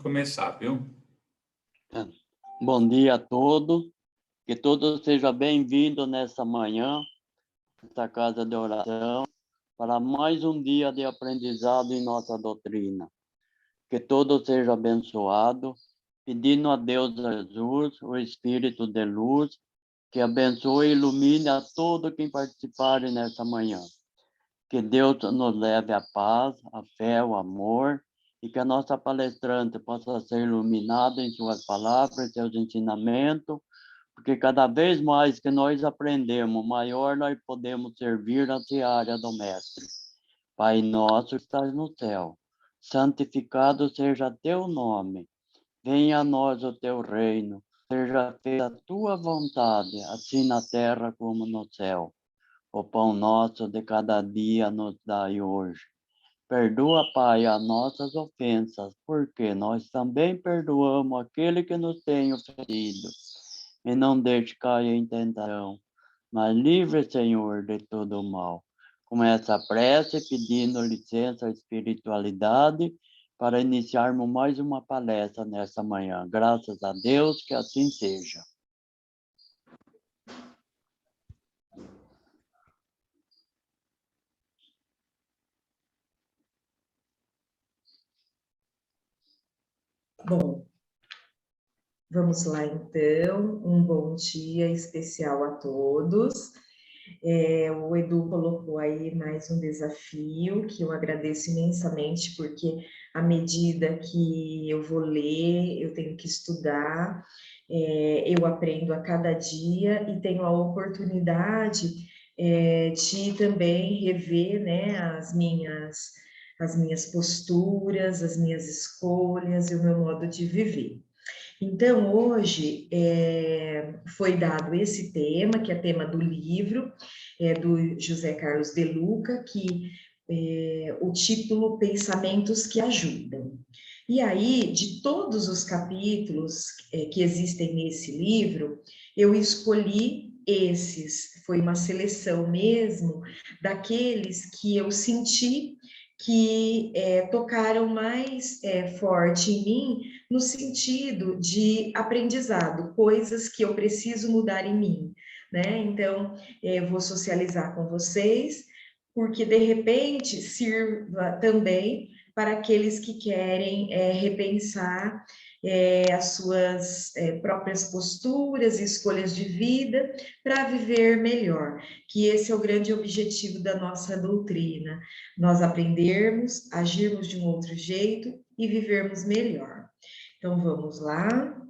começar, viu? Bom dia a todos, que todos sejam bem-vindos nessa manhã, nesta casa de oração, para mais um dia de aprendizado em nossa doutrina. Que todos sejam abençoados, pedindo a Deus Jesus, o Espírito de luz, que abençoe e ilumine a todo quem participar nessa manhã. Que Deus nos leve a paz, a fé, o amor, e que a nossa palestrante possa ser iluminada em suas palavras, seus ensinamentos, porque cada vez mais que nós aprendemos, maior nós podemos servir na seara do Mestre. Pai nosso que estás no céu, santificado seja teu nome, venha a nós o teu reino, seja feita a tua vontade, assim na terra como no céu. O pão nosso de cada dia nos dai hoje. Perdoa, Pai, as nossas ofensas, porque nós também perdoamos aquele que nos tem ofendido. E não deixe cair em tentação, mas livre, Senhor, de todo o mal. Com essa prece, pedindo licença à espiritualidade, para iniciarmos mais uma palestra nessa manhã. Graças a Deus, que assim seja. Bom, vamos lá então, um bom dia especial a todos. O Edu colocou aí mais um desafio, que eu agradeço imensamente, porque à medida que eu vou ler, eu tenho que estudar, eu aprendo a cada dia e tenho a oportunidade de também rever, né, as minhas posturas, as minhas escolhas e o meu modo de viver. Então, hoje foi dado esse tema, que é tema do livro, do José Carlos de Luca, que o título Pensamentos que Ajudam. E aí, de todos os capítulos que existem nesse livro, eu escolhi esses, foi uma seleção mesmo, daqueles que eu senti que tocaram mais forte em mim, no sentido de aprendizado, coisas que eu preciso mudar em mim, né? Então, eu vou socializar com vocês, porque de repente sirva também para aqueles que querem repensar as suas próprias posturas e escolhas de vida para viver melhor, que esse é o grande objetivo da nossa doutrina, nós aprendermos, agirmos de um outro jeito e vivermos melhor. Então, vamos lá.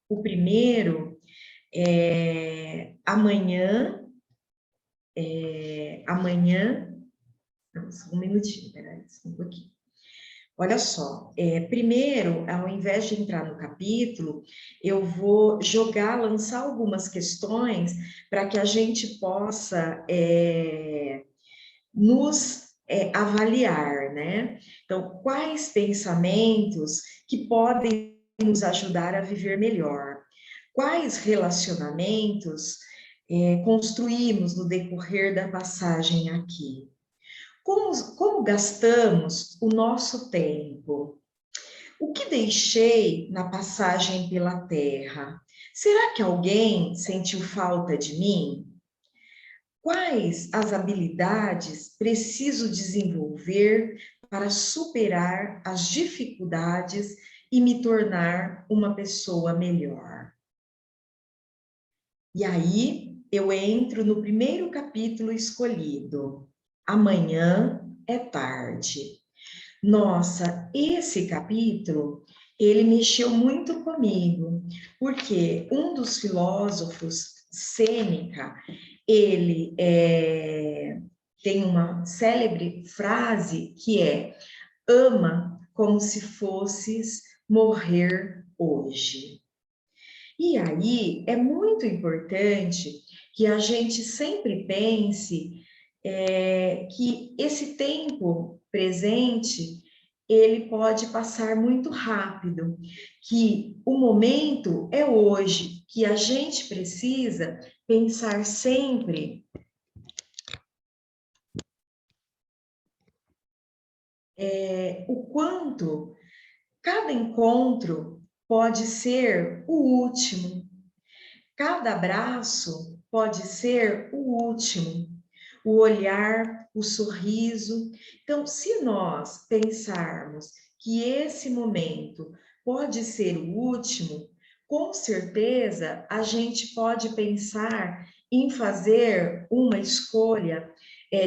O primeiro é amanhã, um minutinho, peraí, um pouquinho. Olha só, primeiro, ao invés de entrar no capítulo, eu vou lançar algumas questões para que a gente possa nos avaliar, né? Então, quais pensamentos que podem nos ajudar a viver melhor? Quais relacionamentos construímos no decorrer da passagem aqui? Como gastamos o nosso tempo? O que deixei na passagem pela Terra? Será que alguém sentiu falta de mim? Quais as habilidades preciso desenvolver para superar as dificuldades e me tornar uma pessoa melhor? E aí eu entro no primeiro capítulo escolhido. Amanhã é tarde. Nossa, esse capítulo, ele mexeu muito comigo, porque um dos filósofos, Sêneca, ele tem uma célebre frase que é: ama como se fosses morrer hoje. E aí é muito importante que a gente sempre pense que esse tempo presente ele pode passar muito rápido, que o momento é hoje, que a gente precisa pensar sempre o quanto Cada encontro pode ser o último. Cada abraço pode ser o último. O olhar, o sorriso. Então, se nós pensarmos que esse momento pode ser o último, com certeza a gente pode pensar em fazer uma escolha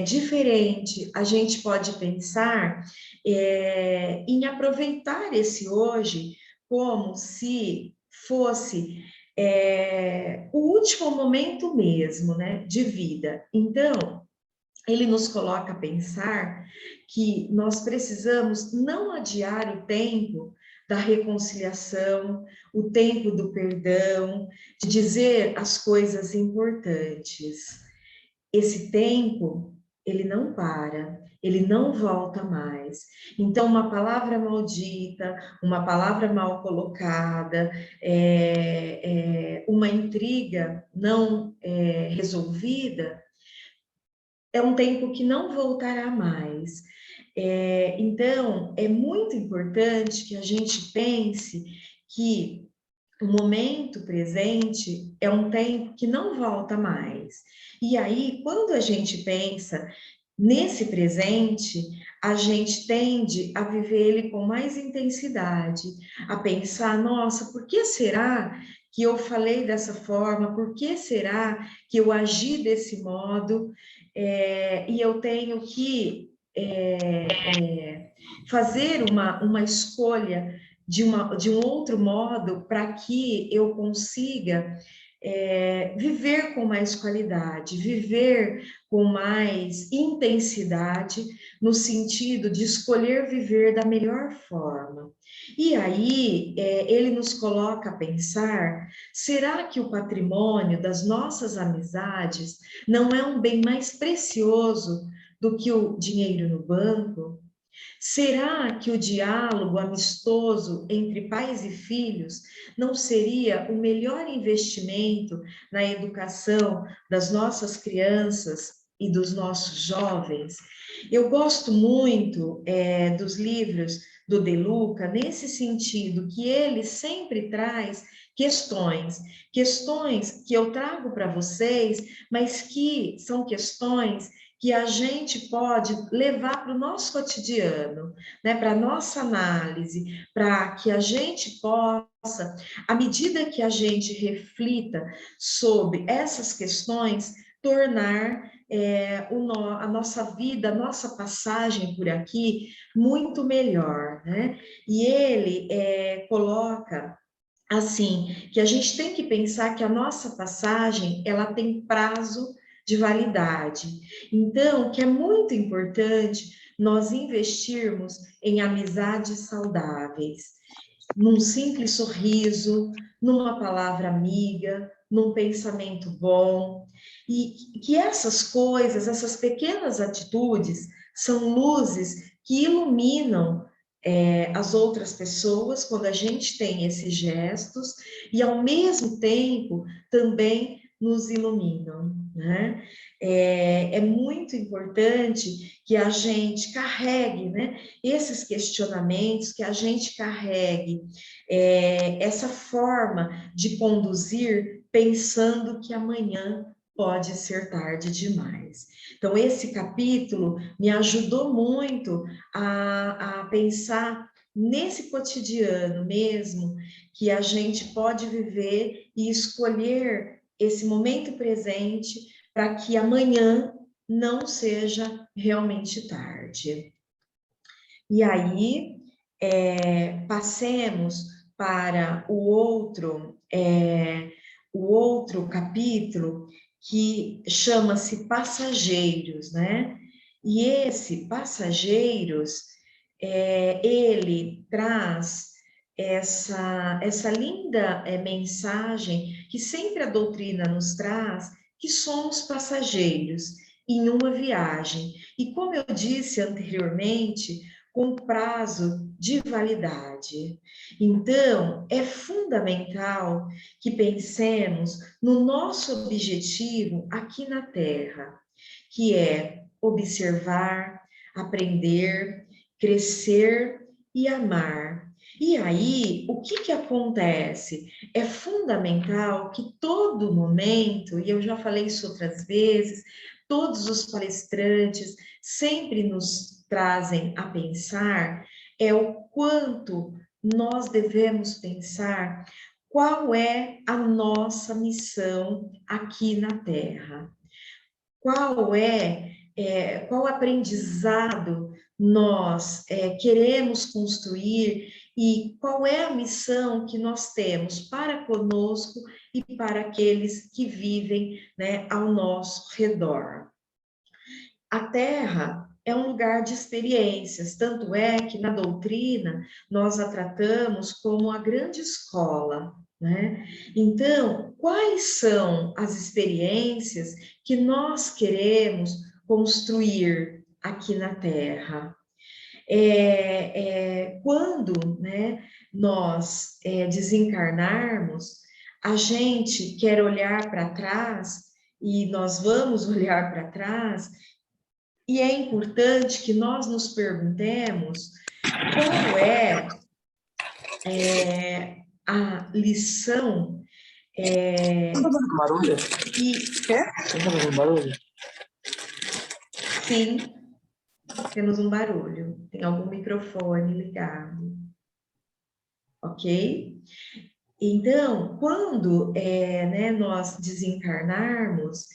diferente. A gente pode pensar em aproveitar esse hoje como se fosse o último momento mesmo, né, de vida. Então, ele nos coloca a pensar que nós precisamos não adiar o tempo da reconciliação, o tempo do perdão, de dizer as coisas importantes. Esse tempo, ele não para, ele não volta mais. Então, uma palavra maldita, uma palavra mal colocada, uma intriga não resolvida, é um tempo que não voltará mais. Então, é muito importante que a gente pense que o momento presente é um tempo que não volta mais. E aí, quando a gente pensa nesse presente, a gente tende a viver ele com mais intensidade, a pensar, nossa, por que será que eu falei dessa forma? Por que será que eu agi desse modo? E eu tenho que fazer uma escolha de um outro modo para que eu consiga viver com mais qualidade, viver com mais intensidade, no sentido de escolher viver da melhor forma. E aí, ele nos coloca a pensar, será que o patrimônio das nossas amizades não é um bem mais precioso do que o dinheiro no banco? Será que o diálogo amistoso entre pais e filhos não seria o melhor investimento na educação das nossas crianças e dos nossos jovens? Eu gosto muito dos livros do De Luca, nesse sentido, que ele sempre traz questões que eu trago para vocês, mas que são questões que a gente pode levar para o nosso cotidiano, né, para a nossa análise, para que a gente possa, à medida que a gente reflita sobre essas questões, tornar a nossa vida, a nossa passagem por aqui muito melhor, né? E ele coloca assim, que a gente tem que pensar que a nossa passagem, ela tem prazo de validade. Então, que é muito importante nós investirmos em amizades saudáveis, num simples sorriso, numa palavra amiga, num pensamento bom, e que essas coisas, essas pequenas atitudes, são luzes que iluminam as outras pessoas quando a gente tem esses gestos e, ao mesmo tempo, também nos iluminam, né? É muito importante que a gente carregue, né, esses questionamentos, que a gente carregue essa forma de conduzir pensando que amanhã pode ser tarde demais. Então, esse capítulo me ajudou muito a pensar nesse cotidiano mesmo, que a gente pode viver e escolher esse momento presente para que amanhã não seja realmente tarde. E aí, passemos para o outro capítulo, que chama-se Passageiros, né? E esse Passageiros, ele traz essa linda mensagem que sempre a doutrina nos traz, que somos passageiros em uma viagem. E como eu disse anteriormente, com prazo de validade. Então, é fundamental que pensemos no nosso objetivo aqui na Terra, que é observar, aprender, crescer e amar, E aí, o que acontece? É fundamental que todo momento, e eu já falei isso outras vezes, todos os palestrantes sempre nos trazem a pensar é o quanto nós devemos pensar qual é a nossa missão aqui na Terra. Qual aprendizado nós queremos construir e qual é a missão que nós temos para conosco e para aqueles que vivem, né, ao nosso redor. A Terra é um lugar de experiências, tanto é que na doutrina nós a tratamos como a grande escola, né? Então, quais são as experiências que nós queremos construir aqui na Terra? Quando, né, nós desencarnarmos, a gente quer olhar para trás e nós vamos olhar para trás e é importante que nós nos perguntemos qual é a lição Tá fazendo barulho? que... Tá fazendo barulho? Sim, temos um barulho. Tem algum microfone ligado. Ok? Então, quando né, nós desencarnarmos,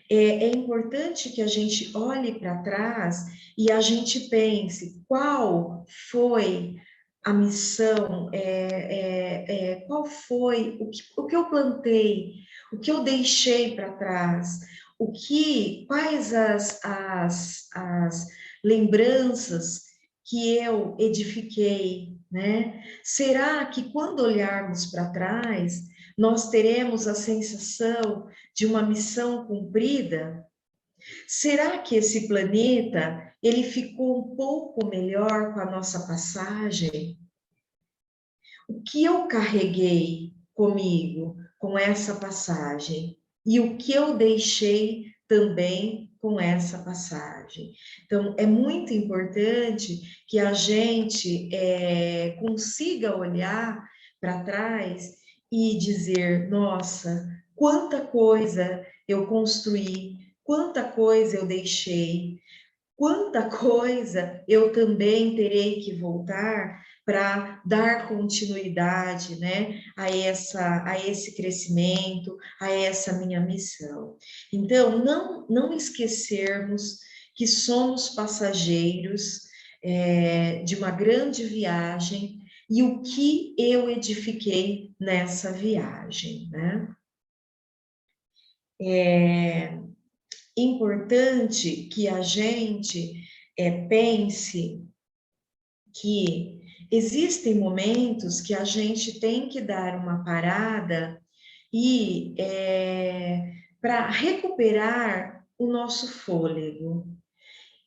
é importante que a gente olhe para trás e a gente pense qual foi a missão, qual foi o que eu plantei, o que eu deixei para trás, quais as lembranças que eu edifiquei, né? Será que quando olharmos para trás, nós teremos a sensação de uma missão cumprida? Será que esse planeta, ele ficou um pouco melhor com a nossa passagem? O que eu carreguei comigo com essa passagem? E o que eu deixei também com essa passagem? Então, é muito importante que a gente consiga olhar para trás e dizer, nossa, quanta coisa eu construí, quanta coisa eu deixei, quanta coisa eu também terei que voltar para dar continuidade, né, a esse crescimento, a essa minha missão. Então, não esquecermos que somos passageiros de uma grande viagem e o que eu edifiquei nessa viagem, né? É importante que a gente pense que existem momentos que a gente tem que dar uma parada e para recuperar o nosso fôlego.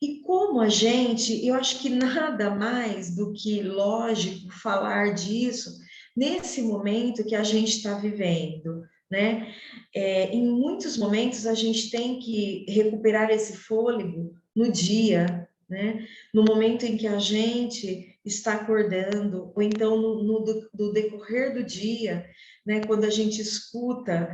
E como eu acho que nada mais do que lógico falar disso nesse momento que a gente está vivendo, né? Em muitos momentos a gente tem que recuperar esse fôlego no dia, né? No momento em que a gente está acordando, ou então do decorrer do dia, né? Quando a gente escuta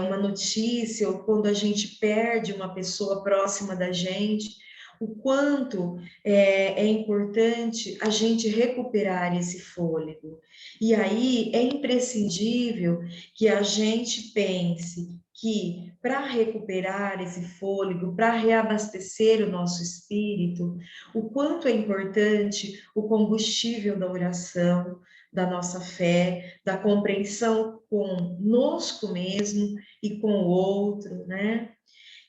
uma notícia, ou quando a gente perde uma pessoa próxima da gente, o quanto é importante a gente recuperar esse fôlego. E aí é imprescindível que a gente pense que para recuperar esse fôlego, para reabastecer o nosso espírito, o quanto é importante o combustível da oração, da nossa fé, da compreensão conosco mesmo e com o outro, né?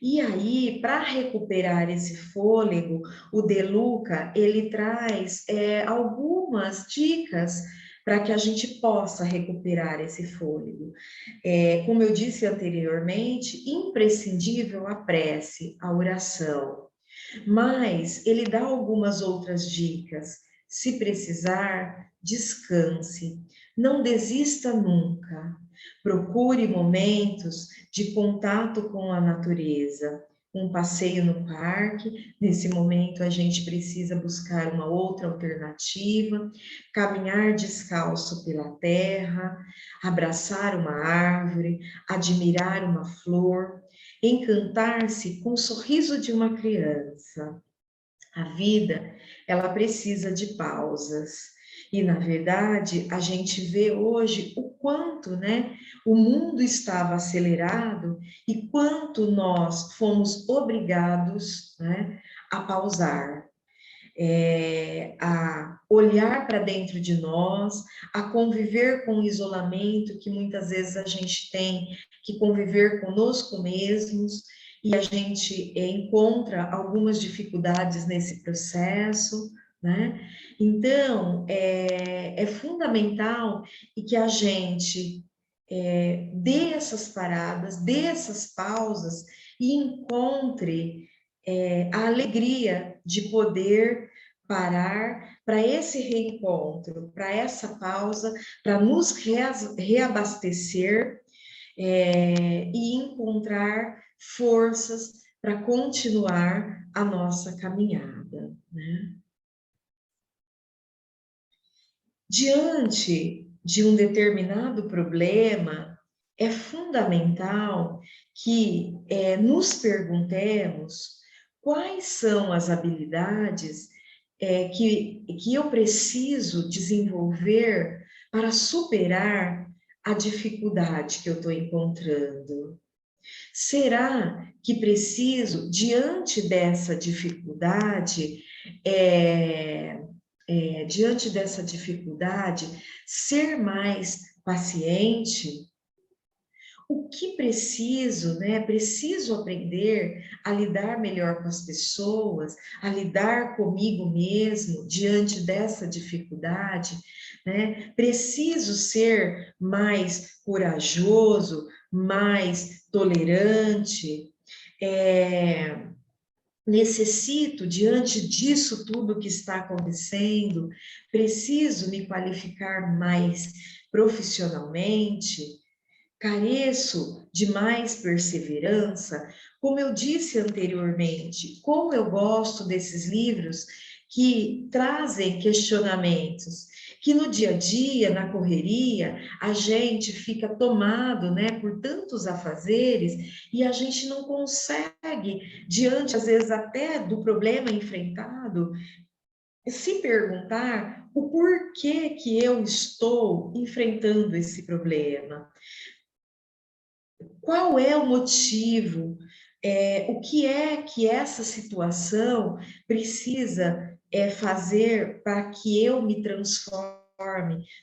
E aí, para recuperar esse fôlego, o De Luca, ele traz algumas dicas para que a gente possa recuperar esse fôlego. Como eu disse anteriormente, imprescindível a prece, a oração. Mas ele dá algumas outras dicas. Se precisar, descanse. Não desista nunca. Procure momentos de contato com a natureza. um passeio no parque. Nesse momento, a gente precisa buscar uma outra alternativa, caminhar descalço pela terra, abraçar uma árvore, admirar uma flor, encantar-se com o sorriso de uma criança. A vida, ela precisa de pausas. E, na verdade, a gente vê hoje o quanto, né, o mundo estava acelerado e quanto nós fomos obrigados, né, a pausar, a olhar para dentro de nós, a conviver com o isolamento que muitas vezes a gente tem que conviver conosco mesmos, e a gente encontra algumas dificuldades nesse processo, né? Então, é fundamental e que a gente dê essas paradas, dê essas pausas e encontre a alegria de poder parar para esse reencontro, para essa pausa, para nos reabastecer e encontrar forças para continuar a nossa caminhada, né? Diante de um determinado problema, é fundamental que nos perguntemos quais são as habilidades que eu preciso desenvolver para superar a dificuldade que eu estou encontrando. Será que preciso, diante dessa dificuldade, ser mais paciente? O que preciso, né? Preciso aprender a lidar melhor com as pessoas, a lidar comigo mesmo diante dessa dificuldade, né? Preciso ser mais corajoso, mais tolerante. Necessito, diante disso tudo que está acontecendo, preciso me qualificar mais profissionalmente. Careço de mais perseverança. Como eu disse anteriormente, como eu gosto desses livros que trazem questionamentos, que no dia a dia, na correria, a gente fica tomado, né, por tantos afazeres e a gente não consegue, diante, às vezes, até do problema enfrentado, se perguntar o porquê que eu estou enfrentando esse problema. Qual é o motivo? O que é que essa situação precisa fazer para que eu me transforme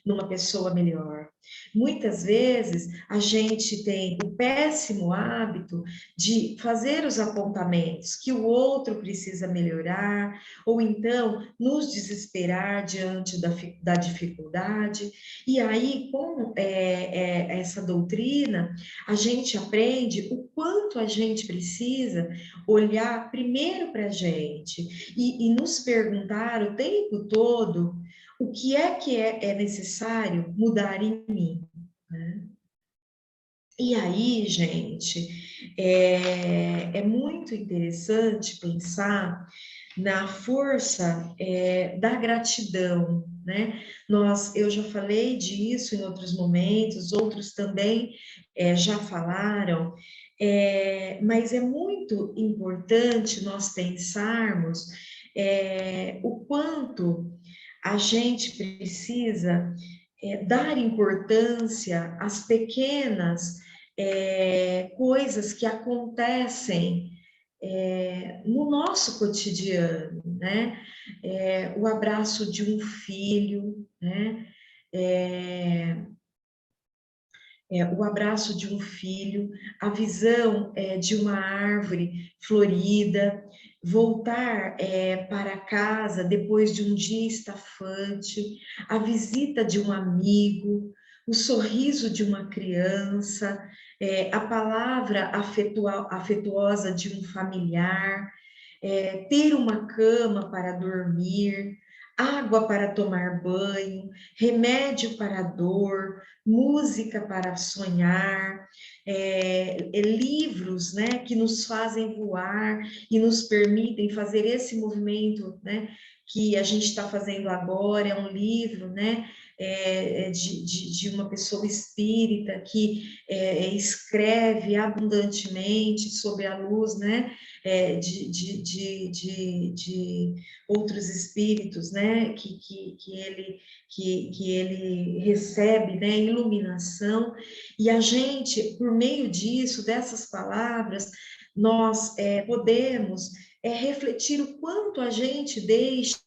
numa pessoa melhor? Muitas vezes a gente tem o péssimo hábito de fazer os apontamentos que o outro precisa melhorar, ou então nos desesperar diante da dificuldade. E aí, com essa doutrina, a gente aprende o quanto a gente precisa olhar primeiro para a gente e nos perguntar o tempo todo o que é necessário mudar em mim, né? E aí, gente, é muito interessante pensar na força da gratidão, né? Eu já falei disso em outros momentos, outros também já falaram, mas é muito importante nós pensarmos o quanto a gente precisa dar importância às pequenas coisas que acontecem no nosso cotidiano, né? O abraço de um filho, né? O abraço de um filho, a visão de uma árvore florida, voltar para casa depois de um dia estafante, a visita de um amigo, o sorriso de uma criança, a palavra afetuosa de um familiar, ter uma cama para dormir, água para tomar banho, remédio para a dor, música para sonhar, livros, né, que nos fazem voar e nos permitem fazer esse movimento, né, que a gente está fazendo agora, é um livro, né, de uma pessoa espírita que escreve abundantemente sob a luz, né, de outros espíritos, né, que ele recebe, né, iluminação, e a gente, por meio disso, dessas palavras, nós podemos refletir o quanto a gente deixa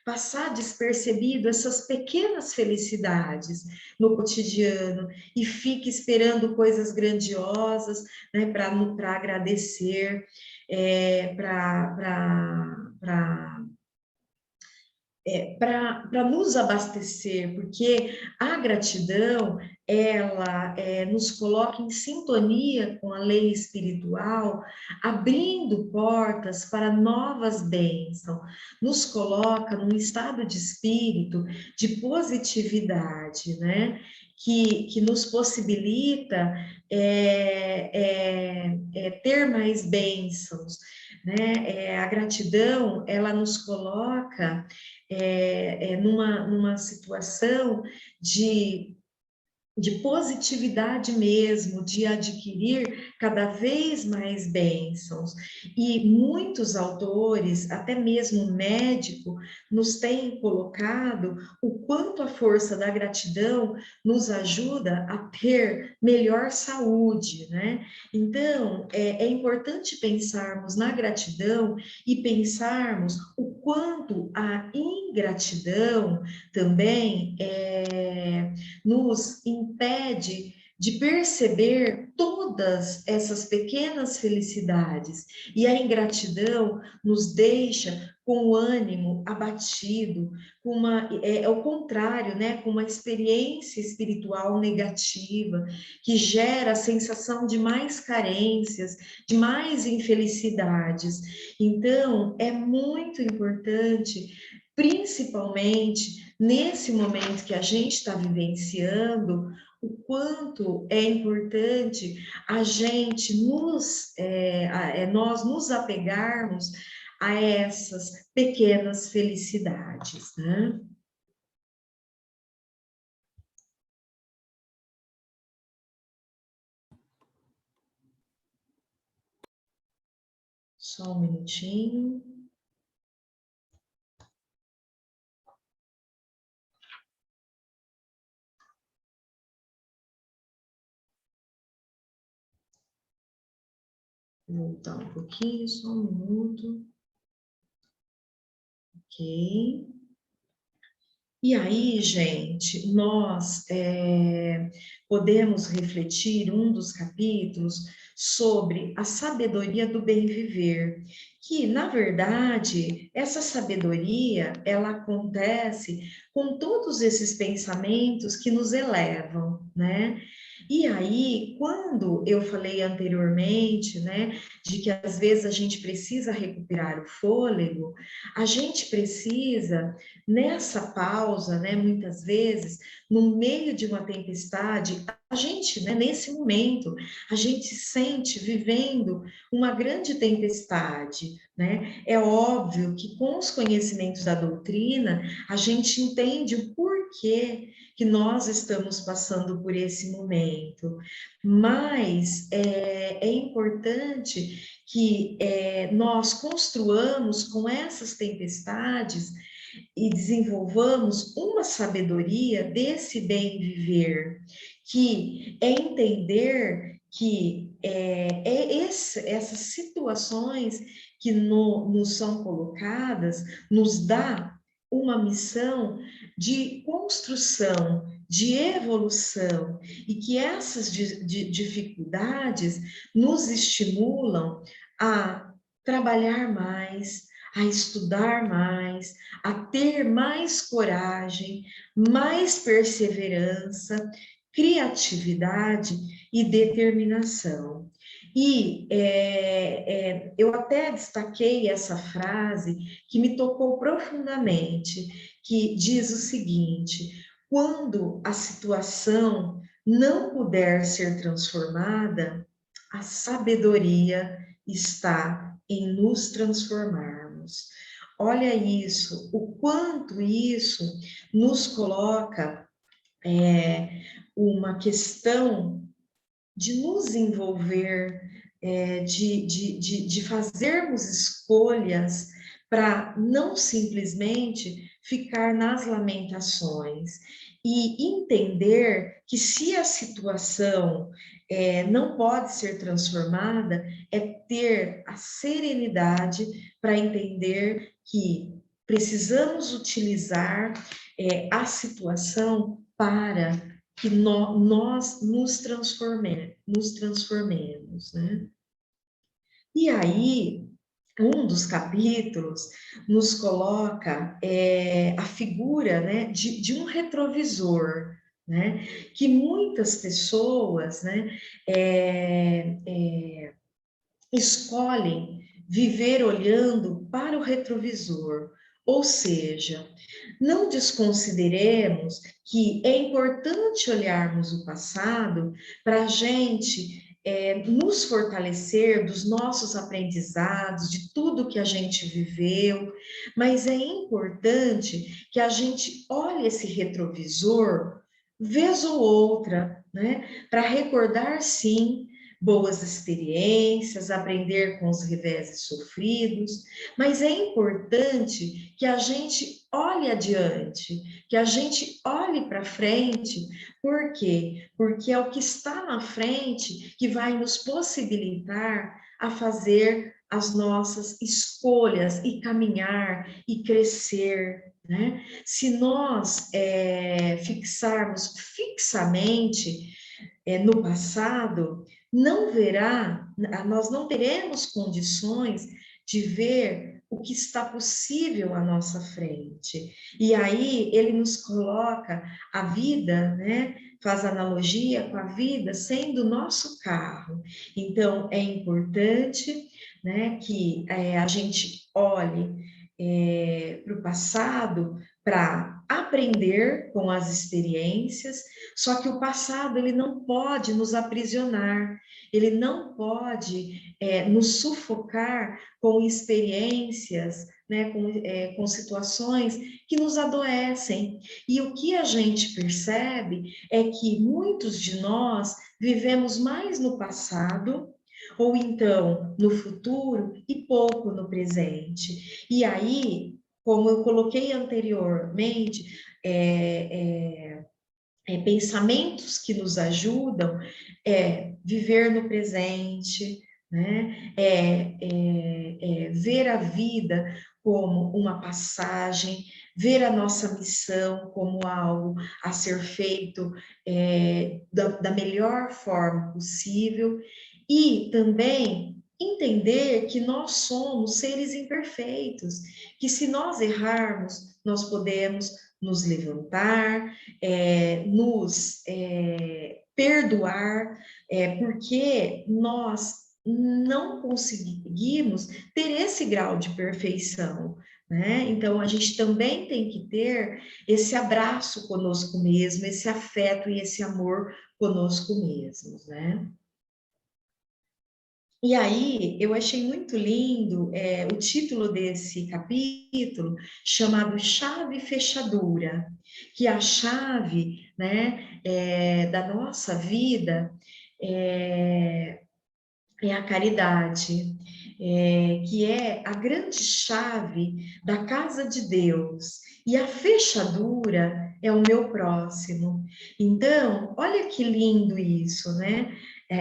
passar despercebido essas pequenas felicidades no cotidiano e fica esperando coisas grandiosas, né, para agradecer, para nos abastecer, porque a gratidão, ela nos coloca em sintonia com a lei espiritual, abrindo portas para novas bênçãos, nos coloca num estado de espírito de positividade, né? Que nos possibilita ter mais bênçãos, né? A gratidão, ela nos coloca numa situação de positividade mesmo, de adquirir cada vez mais bênçãos. E muitos autores, até mesmo médico, nos têm colocado o quanto a força da gratidão nos ajuda a ter melhor saúde, né? Então, é importante pensarmos na gratidão e pensarmos o quanto a ingratidão também nos impede de perceber todas essas pequenas felicidades. E a ingratidão nos deixa com o ânimo abatido, com o contrário, né? Com uma experiência espiritual negativa, que gera a sensação de mais carências, de mais infelicidades. Então, é muito importante, principalmente nesse momento que a gente está vivenciando, o quanto é importante a gente nós nos apegarmos a essas pequenas felicidades, né? Só um minutinho. Vou voltar um pouquinho, só um minuto. Ok. E aí, gente, nós podemos refletir um dos capítulos sobre a sabedoria do bem viver, que, na verdade, essa sabedoria, ela acontece com todos esses pensamentos que nos elevam, né? E aí, quando eu falei anteriormente, né, de que às vezes a gente precisa recuperar o fôlego, a gente precisa, nessa pausa, né, muitas vezes, no meio de uma tempestade, a gente, né, nesse momento, a gente sente vivendo uma grande tempestade, né? É óbvio que com os conhecimentos da doutrina, a gente entende o porquê que nós estamos passando por esse momento, mas é importante que nós construamos com essas tempestades e desenvolvamos uma sabedoria desse bem viver, que é entender que essas situações que nos são colocadas nos dá uma missão de construção, de evolução, e que essas dificuldades nos estimulam a trabalhar mais, a estudar mais, a ter mais coragem, mais perseverança, criatividade e determinação. E eu até destaquei essa frase que me tocou profundamente, que diz o seguinte: quando a situação não puder ser transformada, a sabedoria está em nos transformarmos. Olha isso, o quanto isso nos coloca uma questão de nos envolver, de fazermos escolhas para não simplesmente ficar nas lamentações e entender que se a situação não pode ser transformada, é ter a serenidade para entender que precisamos utilizar a situação para que nós nos transformemos, né? E aí, um dos capítulos nos coloca a figura, né, de um retrovisor, né, que muitas pessoas, né, escolhem viver olhando para o retrovisor, ou seja, não desconsideremos que é importante olharmos o passado para a gente nos fortalecer dos nossos aprendizados, de tudo que a gente viveu, mas é importante que a gente olhe esse retrovisor vez ou outra, né, para recordar sim boas experiências, aprender com os reveses sofridos, mas é importante que a gente olhe adiante, que a gente olhe para frente. Por quê? Porque é o que está na frente que vai nos possibilitar a fazer as nossas escolhas e caminhar e crescer, né? Se nós fixarmos fixamente no passado, nós não teremos condições de ver o que está possível à nossa frente. E aí ele nos coloca a vida, né? Faz analogia com a vida sendo o nosso carro. Então, é importante, né, que a gente olhe para o passado para aprender com as experiências, só que o passado ele não pode nos aprisionar, ele não pode nos sufocar com experiências, né, com situações que nos adoecem. E o que a gente percebe é que muitos de nós vivemos mais no passado, ou então no futuro, e pouco no presente. E aí, como eu coloquei anteriormente, pensamentos que nos ajudam viver no presente, né? Ver a vida como uma passagem, ver a nossa missão como algo a ser feito da melhor forma possível e também entender que nós somos seres imperfeitos, que se nós errarmos, nós podemos nos levantar, nos perdoar, porque nós não conseguimos ter esse grau de perfeição, né? Então, a gente também tem que ter esse abraço conosco mesmo, esse afeto e esse amor conosco mesmos, né? E aí, eu achei muito lindo o título desse capítulo, chamado Chave e Fechadura, que a chave, né, da nossa vida é a caridade, que é a grande chave da casa de Deus, e a fechadura é o meu próximo. Então, olha que lindo isso, né?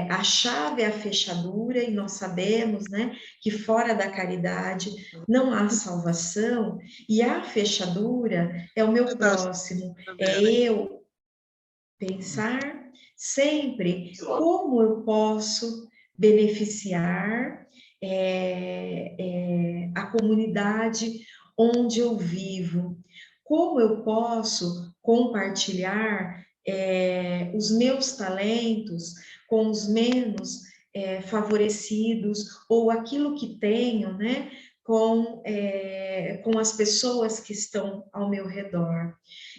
A chave é a fechadura, e nós sabemos, né, que fora da caridade não há salvação, e a fechadura é o meu próximo, é eu pensar sempre como eu posso beneficiar a comunidade onde eu vivo, como eu posso compartilhar os meus talentos com os menos favorecidos, ou aquilo que tenho, né, com as pessoas que estão ao meu redor.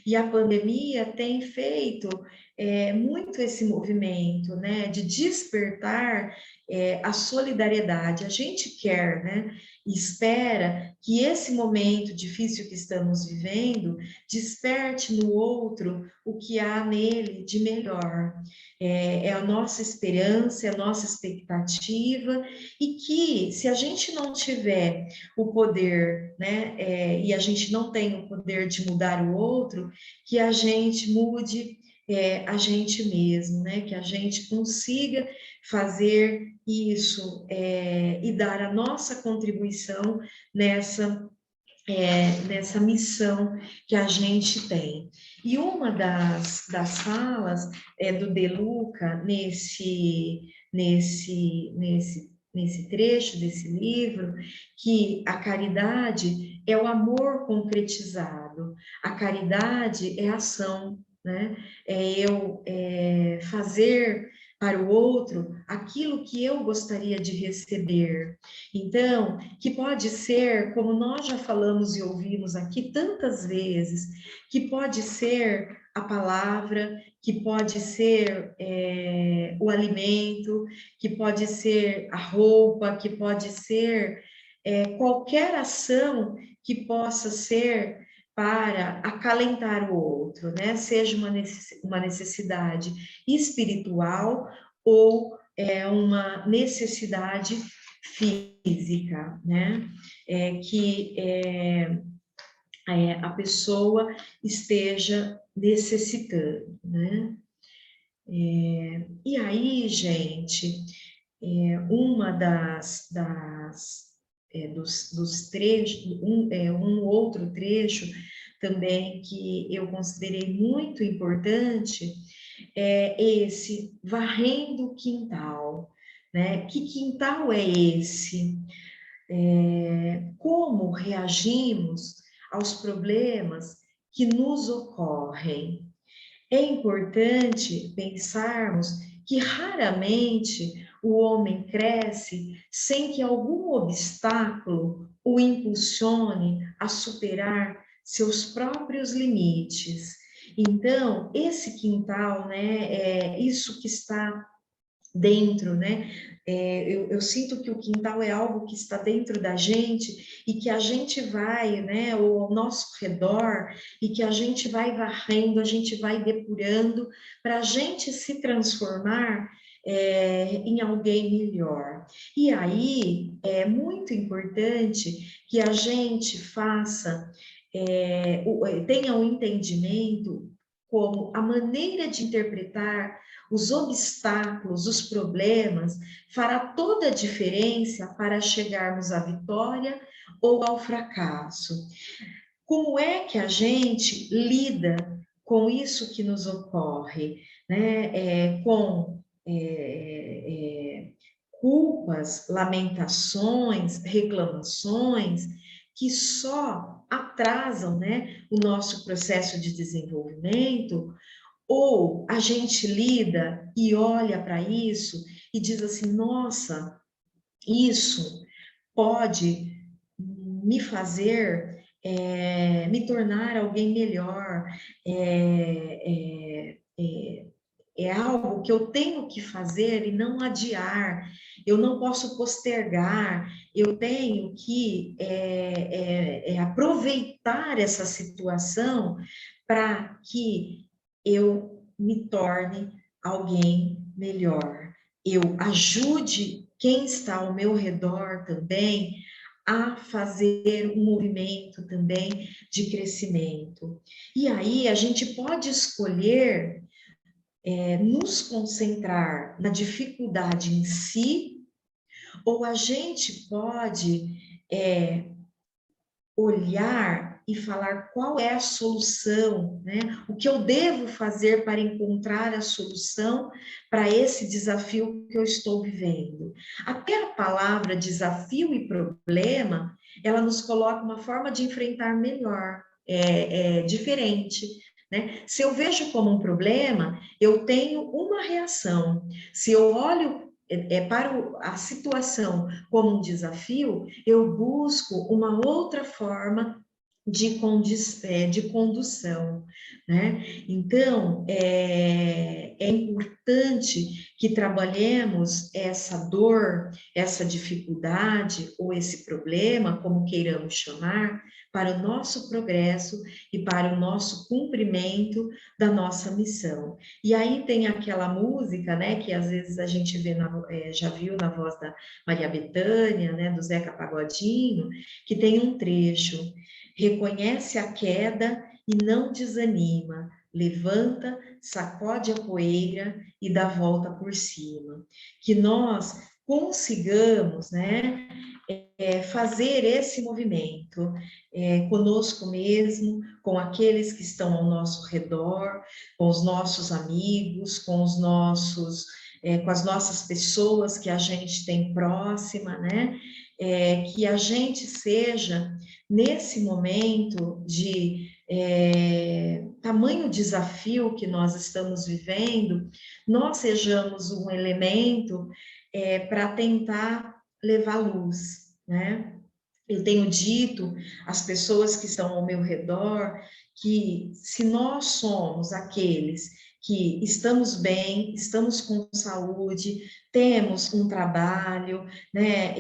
E a pandemia tem feito muito esse movimento, né, de despertar a solidariedade. A gente quer, né, e espera que esse momento difícil que estamos vivendo desperte no outro o que há nele de melhor. É a nossa esperança, é a nossa expectativa, e que se a gente não tiver o poder, né, e a gente não tem o poder de mudar o outro, que a gente mude a gente mesmo, né, que a gente consiga fazer isso e dar a nossa contribuição nessa missão que a gente tem. E uma das falas do De Luca nesse trecho desse livro, que a caridade é o amor concretizado, a caridade é ação, né? É eu fazer para o outro aquilo que eu gostaria de receber. Então, que pode ser, como nós já falamos e ouvimos aqui tantas vezes, que pode ser a palavra, que pode ser o alimento, que pode ser a roupa, que pode ser qualquer ação que possa ser para acalentar o outro, né? Seja uma necessidade espiritual ou uma necessidade física, né? Que a pessoa esteja necessitando, né? E aí, gente, uma dos trechos, um outro trecho também que eu considerei muito importante é esse varrendo o quintal, né? Que quintal é esse? Como reagimos aos problemas que nos ocorrem? É importante pensarmos que raramente o homem cresce sem que algum obstáculo o impulsione a superar seus próprios limites. Então, esse quintal, né, é isso que está dentro, né? Eu sinto que o quintal é algo que está dentro da gente e que a gente vai, né, ao nosso redor, e que a gente vai varrendo, a gente vai depurando para a gente se transformar em alguém melhor. E aí é muito importante que a gente faça, tenha um entendimento como a maneira de interpretar os obstáculos, os problemas, fará toda a diferença para chegarmos à vitória ou ao fracasso. Como é que a gente lida com isso que nos ocorre, né? Com culpas, lamentações, reclamações, que só atrasam, né, o nosso processo de desenvolvimento. Ou a gente lida e olha para isso e diz assim: nossa, isso pode me fazer me tornar alguém melhor, é algo que eu tenho que fazer e não adiar, eu não posso postergar, eu tenho que aproveitar essa situação para que eu me torne alguém melhor. Eu ajude quem está ao meu redor também a fazer um movimento também de crescimento. E aí a gente pode escolher nos concentrar na dificuldade em si, ou a gente pode olhar e falar qual é a solução, né? O que eu devo fazer para encontrar a solução para esse desafio que eu estou vivendo. Até a palavra desafio e problema, ela nos coloca uma forma de enfrentar melhor, diferente, né? Se eu vejo como um problema, eu tenho uma reação. Se eu olho para a situação como um desafio, eu busco uma outra forma de condução, né? Então, é importante que trabalhemos essa dor, essa dificuldade ou esse problema, como queiramos chamar, para o nosso progresso e para o nosso cumprimento da nossa missão. E aí tem aquela música, né, que às vezes a gente vê já viu na voz da Maria Bethânia, né, do Zeca Pagodinho, que tem um trecho: reconhece a queda e não desanima, levanta, sacode a poeira e dá volta por cima. Que nós consigamos, né, fazer esse movimento conosco mesmo, com aqueles que estão ao nosso redor, com os nossos amigos, com os nossos, com as nossas pessoas que a gente tem próxima, né? Que a gente seja, nesse momento de tamanho desafio que nós estamos vivendo, nós sejamos um elemento para tentar levar luz, né? Eu tenho dito às pessoas que estão ao meu redor que se nós somos aqueles que estamos bem, estamos com saúde, temos um trabalho, né,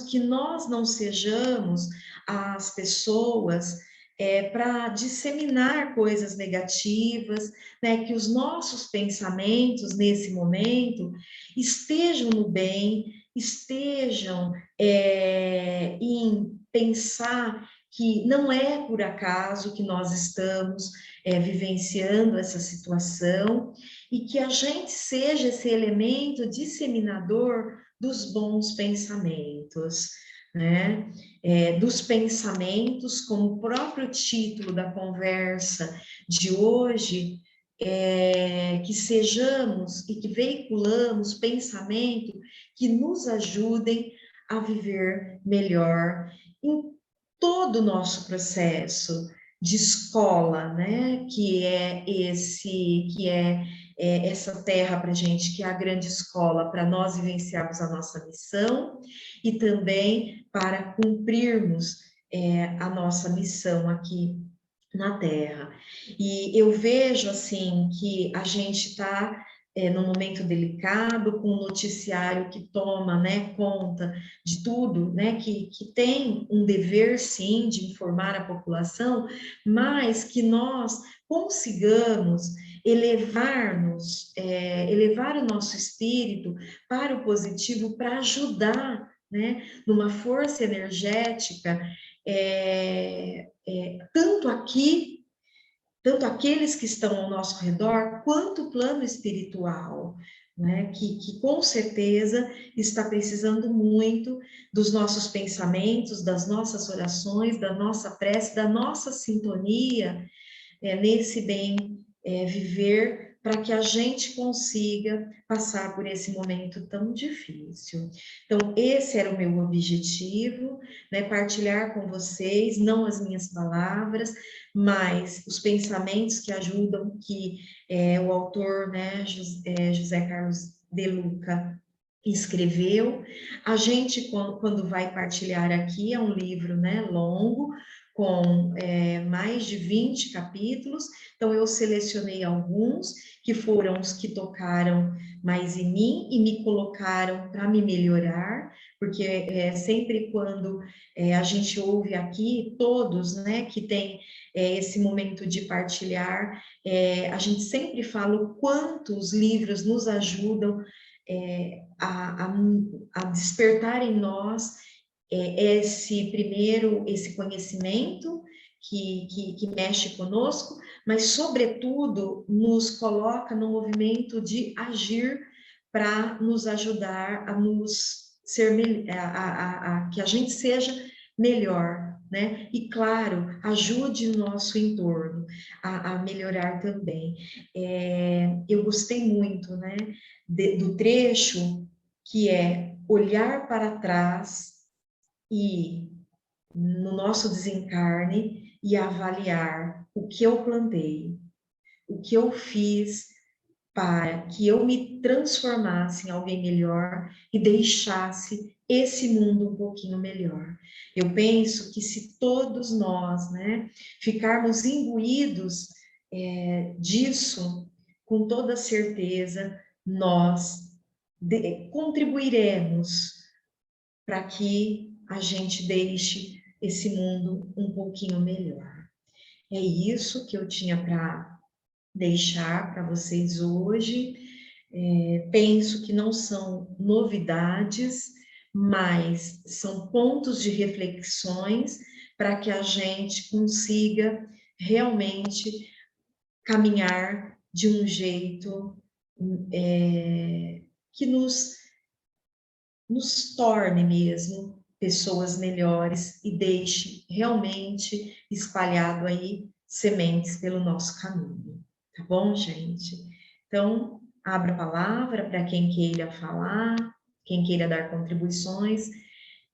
que nós não sejamos as pessoas para disseminar coisas negativas, né, que os nossos pensamentos nesse momento estejam no bem, estejam em pensar que não é por acaso que nós estamos vivenciando essa situação e que a gente seja esse elemento disseminador dos bons pensamentos, né? Dos pensamentos, como o próprio título da conversa de hoje, que sejamos e que veiculamos pensamento que nos ajudem a viver melhor em todo o nosso processo de escola, né? Que é essa terra para a gente, que é a grande escola para nós vivenciarmos a nossa missão e também para cumprirmos a nossa missão aqui na Terra. E eu vejo, assim, que a gente está num momento delicado, com um noticiário que toma, né, conta de tudo, né, que tem um dever, sim, de informar a população, mas que nós consigamos elevar o nosso espírito para o positivo, para ajudar, né, numa força energética, tanto aqui, tanto aqueles que estão ao nosso redor, quanto o plano espiritual, né? Que com certeza está precisando muito dos nossos pensamentos, das nossas orações, da nossa prece, da nossa sintonia nesse bem viver, para que a gente consiga passar por esse momento tão difícil. Então, esse era o meu objetivo, né, partilhar com vocês, não as minhas palavras, mas os pensamentos que ajudam, que o autor, né, José Carlos de Luca, escreveu. A gente, quando vai partilhar aqui, é um livro, né, longo, com mais de 20 capítulos, então eu selecionei alguns que foram os que tocaram mais em mim e me colocaram para me melhorar, porque sempre quando a gente ouve aqui, todos, né, que tem esse momento de partilhar, a gente sempre fala o quanto os livros nos ajudam a despertar em nós esse conhecimento que mexe conosco, mas, sobretudo, nos coloca no movimento de agir para nos ajudar a nos ser, que a gente seja melhor, né? E, claro, ajude o nosso entorno a melhorar também. Eu gostei muito, né, do trecho que é olhar para trás e no nosso desencarne e avaliar o que eu plantei, o que eu fiz para que eu me transformasse em alguém melhor e deixasse esse mundo um pouquinho melhor. Eu penso que se todos nós, né, ficarmos imbuídos disso, com toda certeza, nós contribuiremos para que a gente deixe esse mundo um pouquinho melhor. É isso que eu tinha para deixar para vocês hoje. Penso que não são novidades, mas são pontos de reflexões para que a gente consiga realmente caminhar de um jeito que nos torne mesmo pessoas melhores e deixe realmente espalhado aí sementes pelo nosso caminho. Tá bom, gente? Então, abra a palavra para quem queira falar, quem queira dar contribuições,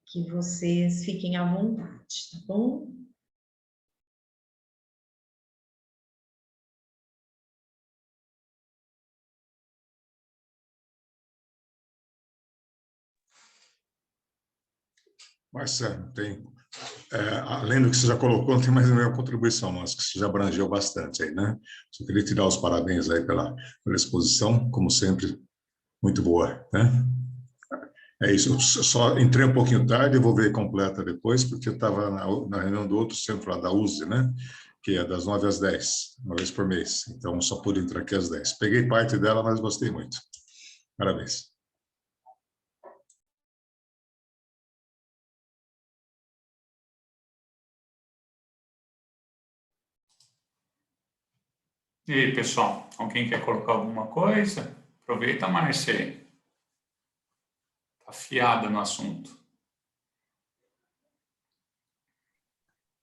que vocês fiquem à vontade, tá bom? Marcelo, além do que você já colocou, não tem mais nenhuma contribuição, mas que você já abrangeu bastante aí, né? Só queria te dar os parabéns aí pela exposição, como sempre, muito boa, né? É isso, eu só entrei um pouquinho tarde, eu vou ver completa depois, porque eu estava na reunião do outro centro lá da USE, né? Que é das 9 às 10, uma vez por mês. Então, só pude entrar aqui às 10. Peguei parte dela, mas gostei muito. Parabéns. E aí, pessoal, alguém quer colocar alguma coisa? Aproveita, Márcia, aí. Tá afiada no assunto.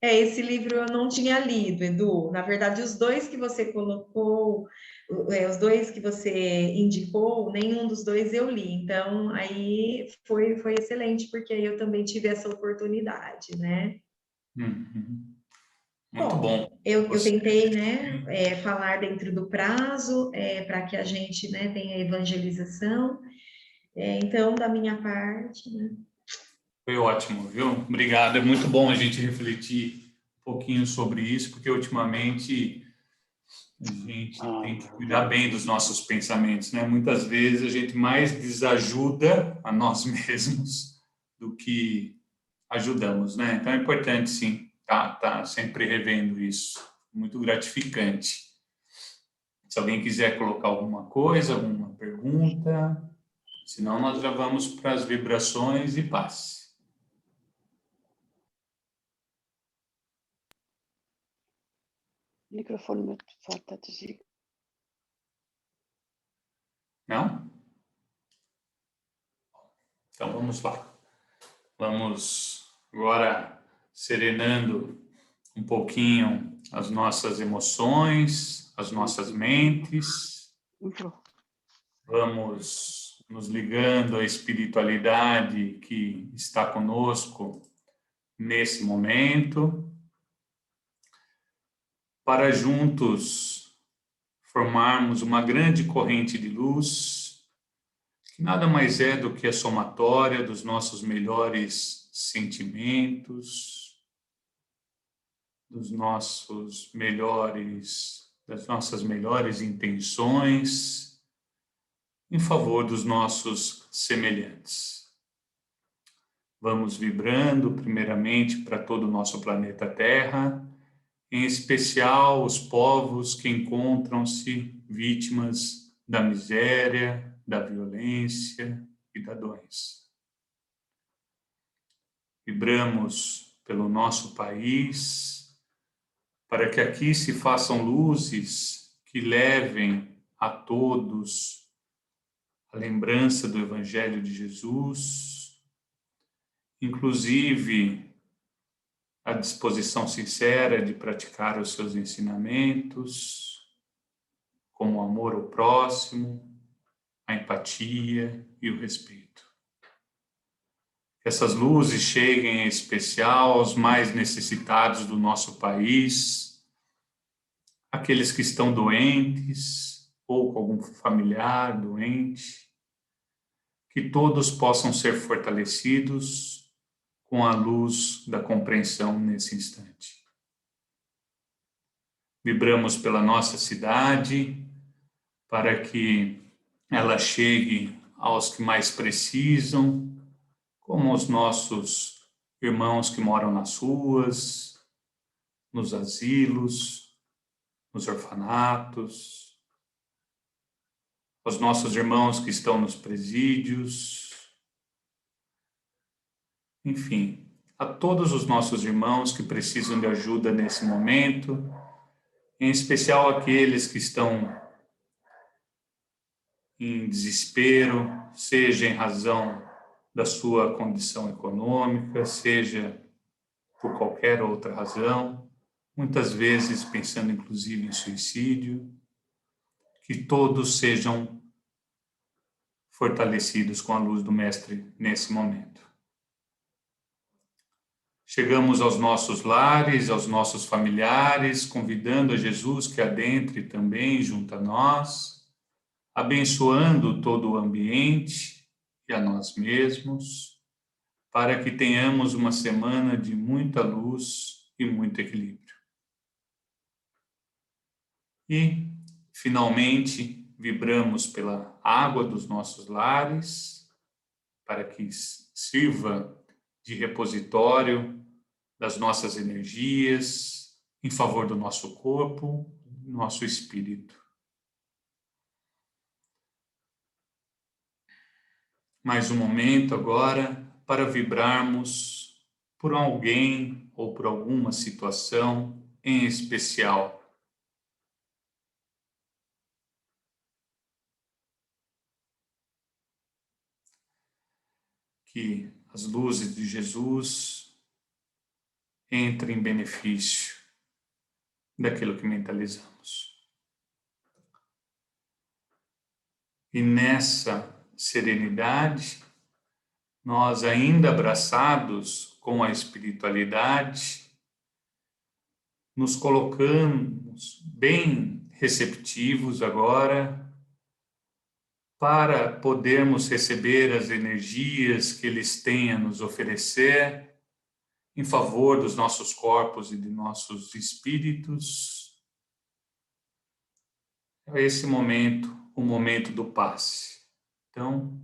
Esse livro eu não tinha lido, Edu. Na verdade, os dois que você colocou, os dois que você indicou, nenhum dos dois eu li. Então, aí foi excelente, porque aí eu também tive essa oportunidade, né? Uhum. Muito bom. Eu tentei, né, falar dentro do prazo, para que a gente, né, tenha evangelização. Então, da minha parte, né? Foi ótimo, viu? Obrigado. É muito bom a gente refletir um pouquinho sobre isso, porque ultimamente a gente tem que cuidar bem dos nossos pensamentos, né? Muitas vezes a gente mais desajuda a nós mesmos do que ajudamos, né? Então é importante, sim, tá sempre revendo isso. Muito gratificante. Se alguém quiser colocar alguma coisa, alguma pergunta, senão nós já vamos para as vibrações e paz. Microfone muito forte, desliga. Não? Então vamos lá. Vamos agora serenando um pouquinho as nossas emoções, as nossas mentes. Vamos nos ligando à espiritualidade que está conosco nesse momento, para juntos formarmos uma grande corrente de luz, que nada mais é do que a somatória dos nossos melhores sentimentos, das nossas melhores intenções em favor dos nossos semelhantes. Vamos vibrando primeiramente para todo o nosso planeta Terra, em especial os povos que encontram-se vítimas da miséria, da violência e da doença. Vibramos pelo nosso país, para que aqui se façam luzes que levem a todos a lembrança do Evangelho de Jesus, inclusive a disposição sincera de praticar os seus ensinamentos, como o amor ao próximo, a empatia e o respeito. Que essas luzes cheguem em especial aos mais necessitados do nosso país, aqueles que estão doentes, ou com algum familiar doente, que todos possam ser fortalecidos com a luz da compreensão nesse instante. Vibramos pela nossa cidade, para que ela chegue aos que mais precisam, como os nossos irmãos que moram nas ruas, nos asilos, nos orfanatos, os nossos irmãos que estão nos presídios, enfim, a todos os nossos irmãos que precisam de ajuda nesse momento, em especial aqueles que estão em desespero, seja em razão da sua condição econômica, seja por qualquer outra razão, muitas vezes pensando inclusive em suicídio, que todos sejam fortalecidos com a luz do Mestre nesse momento. Chegamos aos nossos lares, aos nossos familiares, convidando a Jesus que adentre também junto a nós, abençoando todo o ambiente e a nós mesmos, para que tenhamos uma semana de muita luz e muito equilíbrio. E, finalmente, vibramos pela água dos nossos lares, para que sirva de repositório das nossas energias, em favor do nosso corpo, do nosso espírito. Mais um momento agora para vibrarmos por alguém ou por alguma situação em especial. Que as luzes de Jesus entrem em benefício daquilo que mentalizamos. E nessa serenidade, nós ainda abraçados com a espiritualidade, nos colocamos bem receptivos agora para podermos receber as energias que eles têm a nos oferecer em favor dos nossos corpos e de nossos espíritos. É esse momento, o momento do passe. Então,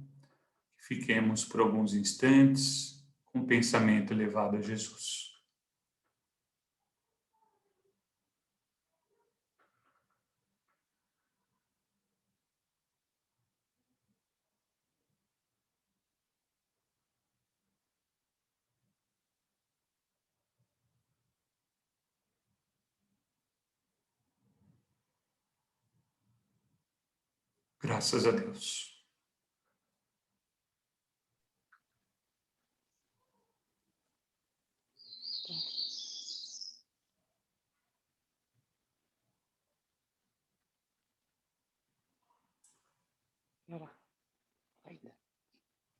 fiquemos por alguns instantes com o pensamento elevado a Jesus. Graças a Deus.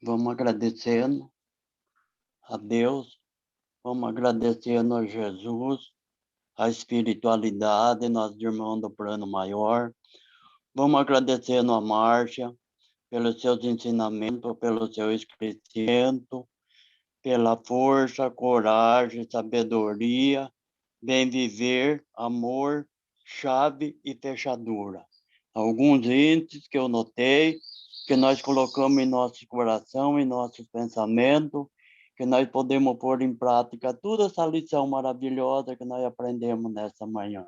Vamos agradecendo a Deus, vamos agradecendo a Jesus, a espiritualidade, nossos irmãos do plano maior. Vamos agradecendo a Márcia pelos seus ensinamentos, pelo seu esclarecimento, pela força, coragem, sabedoria, bem viver, amor, chave e fechadura. Alguns índices que eu notei, que nós colocamos em nosso coração, em nossos pensamentos, que nós podemos pôr em prática toda essa lição maravilhosa que nós aprendemos nessa manhã.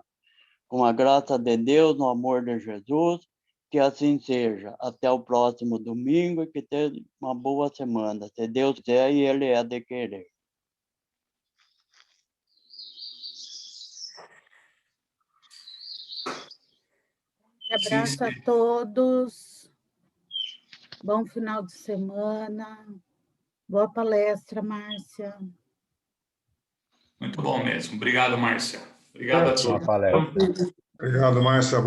Com a graça de Deus, no amor de Jesus, que assim seja. Até o próximo domingo e que tenha uma boa semana. Se Deus quiser e Ele é de querer. Abraço a todos. Bom final de semana. Boa palestra, Márcia. Muito bom mesmo. Obrigado, Márcia. Obrigado a todos. Obrigado, Márcia.